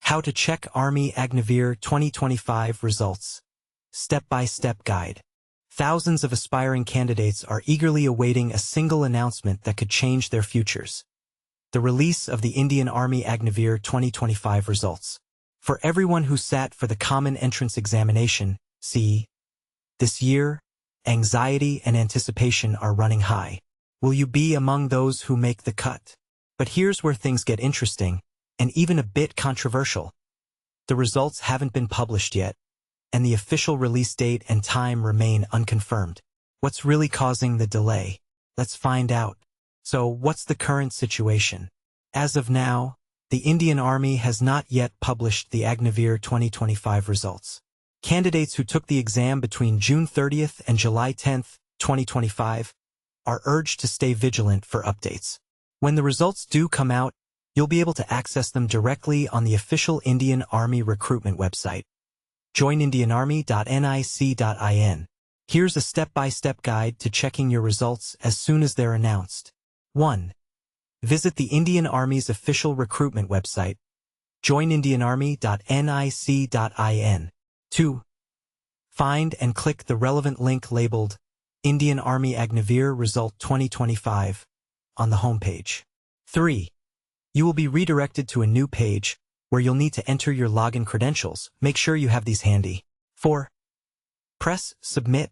How to check Army Agniveer 2025 results. Step-by-step guide. Thousands of aspiring candidates are eagerly awaiting a single announcement that could change their futures. The release of the Indian Army Agniveer 2025 results. For everyone who sat for the Common Entrance Examination, CEE, this year, anxiety and anticipation are running high. Will you be among those who make the cut? But here's where things get interesting, and even a bit controversial. The results haven't been published yet, and the official release date and time remain unconfirmed. What's really causing the delay? Let's find out. So, what's the current situation? As of now, the Indian Army has not yet published the Agniveer 2025 results. Candidates who took the exam between June 30th and July 10th, 2025, are urged to stay vigilant for updates. When the results do come out, you'll be able to access them directly on the official Indian Army recruitment website, joinindianarmy.nic.in. Here's a step-by-step guide to checking your results as soon as they're announced. 1. Visit the Indian Army's official recruitment website, joinindianarmy.nic.in. 2. Find and click the relevant link labeled Indian Army Agniveer Result 2025 on the homepage. 3. You will be redirected to a new page where you'll need to enter your login credentials. Make sure you have these handy. 4. Press Submit,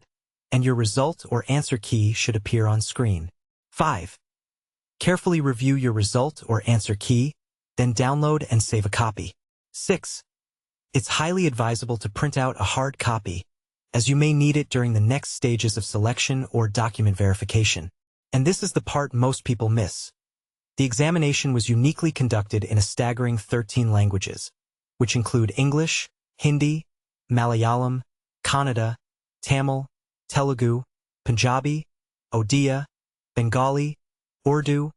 and your result or answer key should appear on screen. 5. Carefully review your result or answer key, then download and save a copy. 6. It's highly advisable to print out a hard copy, as you may need it during the next stages of selection or document verification. And this is the part most people miss. The examination was uniquely conducted in a staggering 13 languages, which include English, Hindi, Malayalam, Kannada, Tamil, Telugu, Punjabi, Odia, Bengali, Urdu,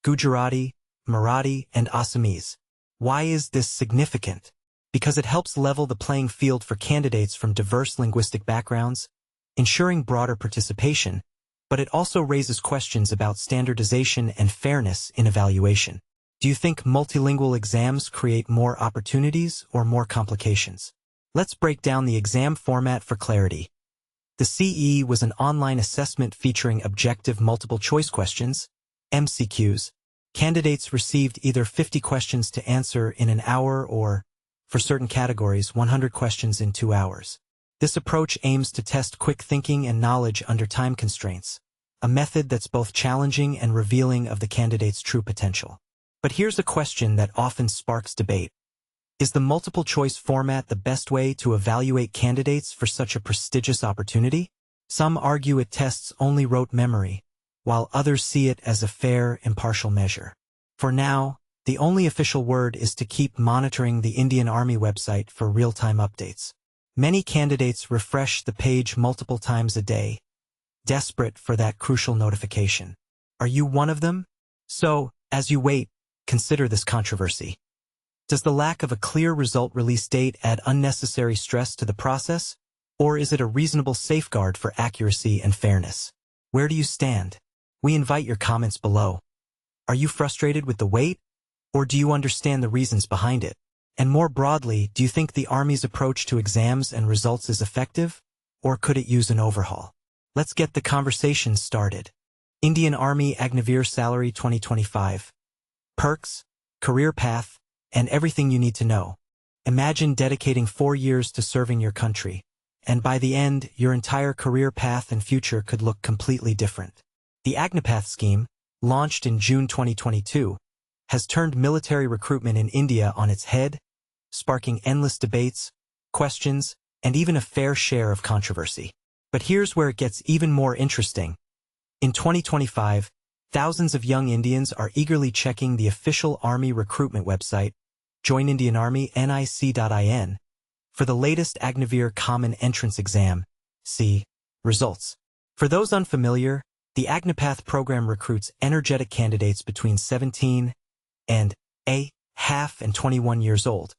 Gujarati, Marathi, and Assamese. Why is this significant? Because it helps level the playing field for candidates from diverse linguistic backgrounds, ensuring broader participation, but it also raises questions about standardization and fairness in evaluation. Do you think multilingual exams create more opportunities or more complications? Let's break down the exam format for clarity. The CEE was an online assessment featuring objective multiple-choice questions, MCQs. Candidates received either 50 questions to answer in an hour or, for certain categories, 100 questions in 2 hours. This approach aims to test quick thinking and knowledge under time constraints, a method that's both challenging and revealing of the candidate's true potential. But here's a question that often sparks debate. Is the multiple-choice format the best way to evaluate candidates for such a prestigious opportunity? Some argue it tests only rote memory, while others see it as a fair, impartial measure. For now, the only official word is to keep monitoring the Indian Army website for real-time updates. Many candidates refresh the page multiple times a day, desperate for that crucial notification. Are you one of them? So, as you wait, consider this controversy. Does the lack of a clear result release date add unnecessary stress to the process, or is it a reasonable safeguard for accuracy and fairness? Where do you stand? We invite your comments below. Are you frustrated with the wait, or do you understand the reasons behind it? And more broadly, do you think the Army's approach to exams and results is effective, or could it use an overhaul? Let's get the conversation started. Indian Army Agniveer Salary 2025. Perks, career path, and everything you need to know. Imagine dedicating 4 years to serving your country, and by the end, your entire career path and future could look completely different. The Agnipath scheme, launched in June 2022, has turned military recruitment in India on its head, sparking endless debates, questions, and even a fair share of controversy. But here's where it gets even more interesting. In 2025, thousands of young Indians are eagerly checking the official Army recruitment website, joinindianarmy.nic.in, for the latest Agniveer Common Entrance Exam, CEE, results. For those unfamiliar, the Agnipath program recruits energetic candidates between 17 and 21 years old,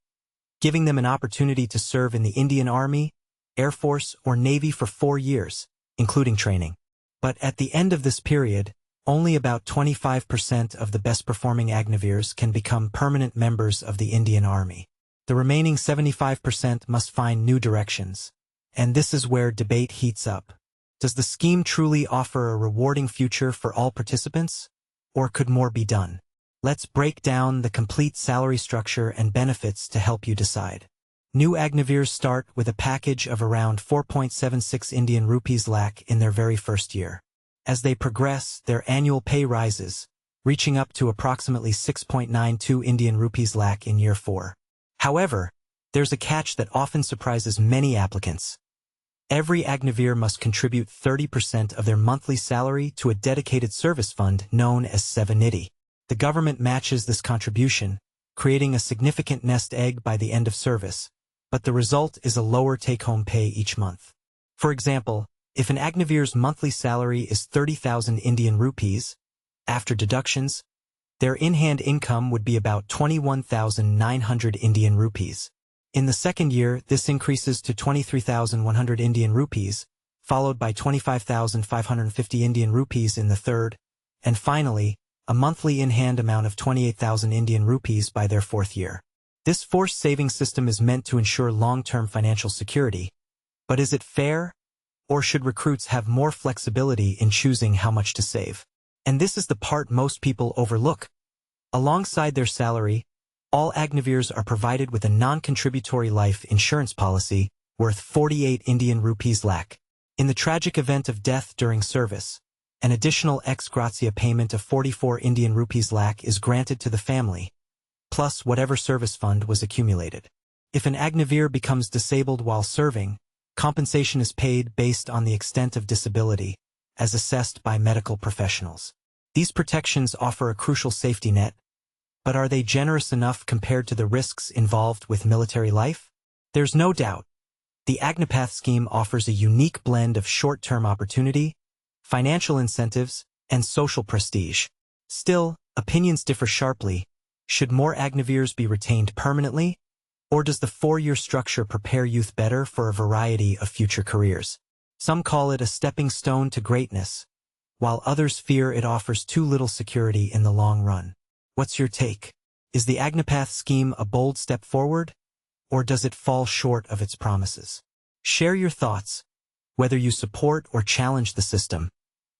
giving them an opportunity to serve in the Indian Army, Air Force, or Navy for 4 years, including training. But at the end of this period, only about 25% of the best-performing Agniveers can become permanent members of the Indian Army. The remaining 75% must find new directions. And this is where debate heats up. Does the scheme truly offer a rewarding future for all participants? Or could more be done? Let's break down the complete salary structure and benefits to help you decide. New Agniveers start with a package of around 4.76 Indian rupees lakh in their very first year. As they progress, their annual pay rises, reaching up to approximately 6.92 Indian rupees lakh in year 4. However, there's a catch that often surprises many applicants. Every Agniveer must contribute 30% of their monthly salary to a dedicated service fund known as Sevanidhi. The government matches this contribution, creating a significant nest egg by the end of service, but the result is a lower take-home pay each month. For example, if an Agniveer's monthly salary is 30,000 Indian rupees, after deductions, their in-hand income would be about 21,900 Indian rupees. In the second year, this increases to 23,100 Indian rupees, followed by 25,550 Indian rupees in the third, and finally, a monthly in-hand amount of 28,000 Indian rupees by their fourth year. This forced savings system is meant to ensure long-term financial security. But is it fair? Or should recruits have more flexibility in choosing how much to save? And this is the part most people overlook. Alongside their salary, all Agniveers are provided with a non-contributory life insurance policy worth 48 Indian rupees lakh. In the tragic event of death during service, an additional ex gratia payment of 44 Indian rupees lakh is granted to the family, plus whatever service fund was accumulated. If an Agniveer becomes disabled while serving, compensation is paid based on the extent of disability, as assessed by medical professionals. These protections offer a crucial safety net, but are they generous enough compared to the risks involved with military life? There's no doubt. The Agnipath scheme offers a unique blend of short-term opportunity, financial incentives, and social prestige. Still, opinions differ sharply. Should more Agniveers be retained permanently? Or does the 4-year structure prepare youth better for a variety of future careers? Some call it a stepping stone to greatness, while others fear it offers too little security in the long run. What's your take? Is the Agnipath scheme a bold step forward, or does it fall short of its promises? Share your thoughts, whether you support or challenge the system,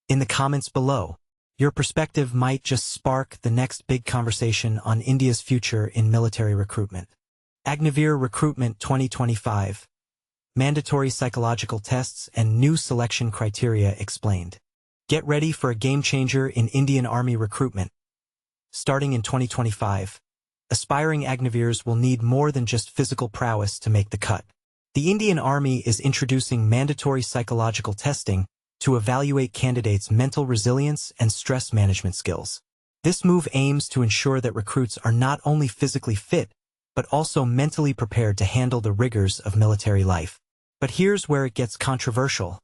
in the comments below. Your perspective might just spark the next big conversation on India's future in military recruitment. Agniveer Recruitment 2025. Mandatory psychological tests and new selection criteria explained. Get ready for a game-changer in Indian Army recruitment. Starting in 2025, aspiring Agniveers will need more than just physical prowess to make the cut. The Indian Army is introducing mandatory psychological testing to evaluate candidates' mental resilience and stress management skills. This move aims to ensure that recruits are not only physically fit, but also mentally prepared to handle the rigors of military life. But here's where it gets controversial.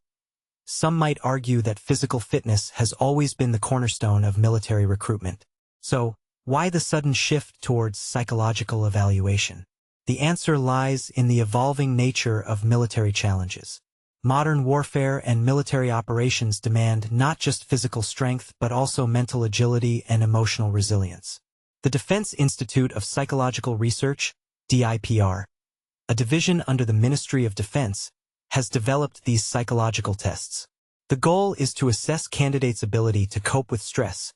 Some might argue that physical fitness has always been the cornerstone of military recruitment. So, why the sudden shift towards psychological evaluation? The answer lies in the evolving nature of military challenges. Modern warfare and military operations demand not just physical strength but also mental agility and emotional resilience. The Defense Institute of Psychological Research, DIPR, a division under the Ministry of Defense, has developed these psychological tests. The goal is to assess candidates' ability to cope with stress,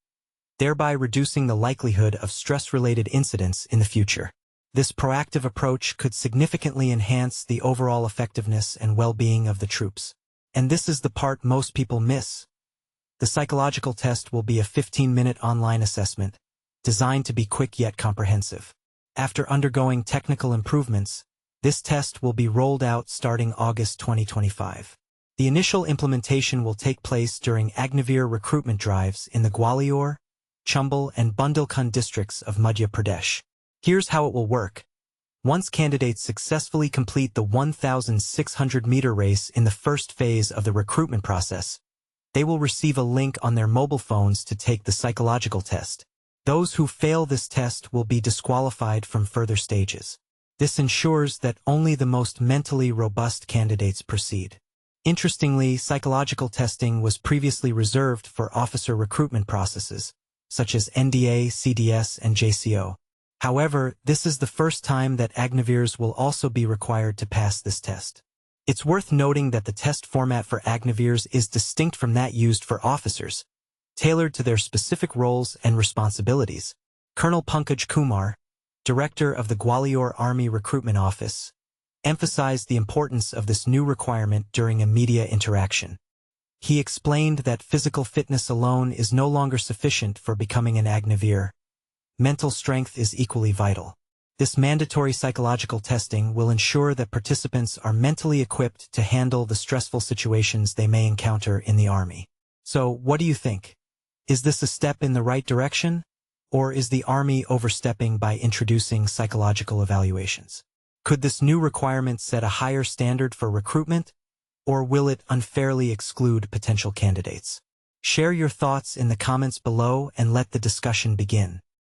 thereby reducing the likelihood of stress-related incidents in the future. This proactive approach could significantly enhance the overall effectiveness and well-being of the troops. And this is the part most people miss. The psychological test will be a 15-minute online assessment, designed to be quick yet comprehensive. After undergoing technical improvements, this test will be rolled out starting August 2025. The initial implementation will take place during Agniveer recruitment drives in the Gwalior, Chambal, and Bundelkhand districts of Madhya Pradesh. Here's how it will work. Once candidates successfully complete the 1,600-meter race in the first phase of the recruitment process, they will receive a link on their mobile phones to take the psychological test. Those who fail this test will be disqualified from further stages. This ensures that only the most mentally robust candidates proceed. Interestingly, psychological testing was previously reserved for officer recruitment processes, such as NDA, CDS, and JCO. However, this is the first time that Agniveers will also be required to pass this test. It's worth noting that the test format for Agniveers is distinct from that used for officers, tailored to their specific roles and responsibilities. Colonel Pankaj Kumar, director of the Gwalior Army Recruitment Office, emphasized the importance of this new requirement during a media interaction. He explained that physical fitness alone is no longer sufficient for becoming an Agniveer. Mental strength is equally vital. This mandatory psychological testing will ensure that participants are mentally equipped to handle the stressful situations they may encounter in the Army. So, what do you think? Is this a step in the right direction? Or is the Army overstepping by introducing psychological evaluations? Could this new requirement set a higher standard for recruitment? Or will it unfairly exclude potential candidates? Share your thoughts in the comments below and let the discussion begin.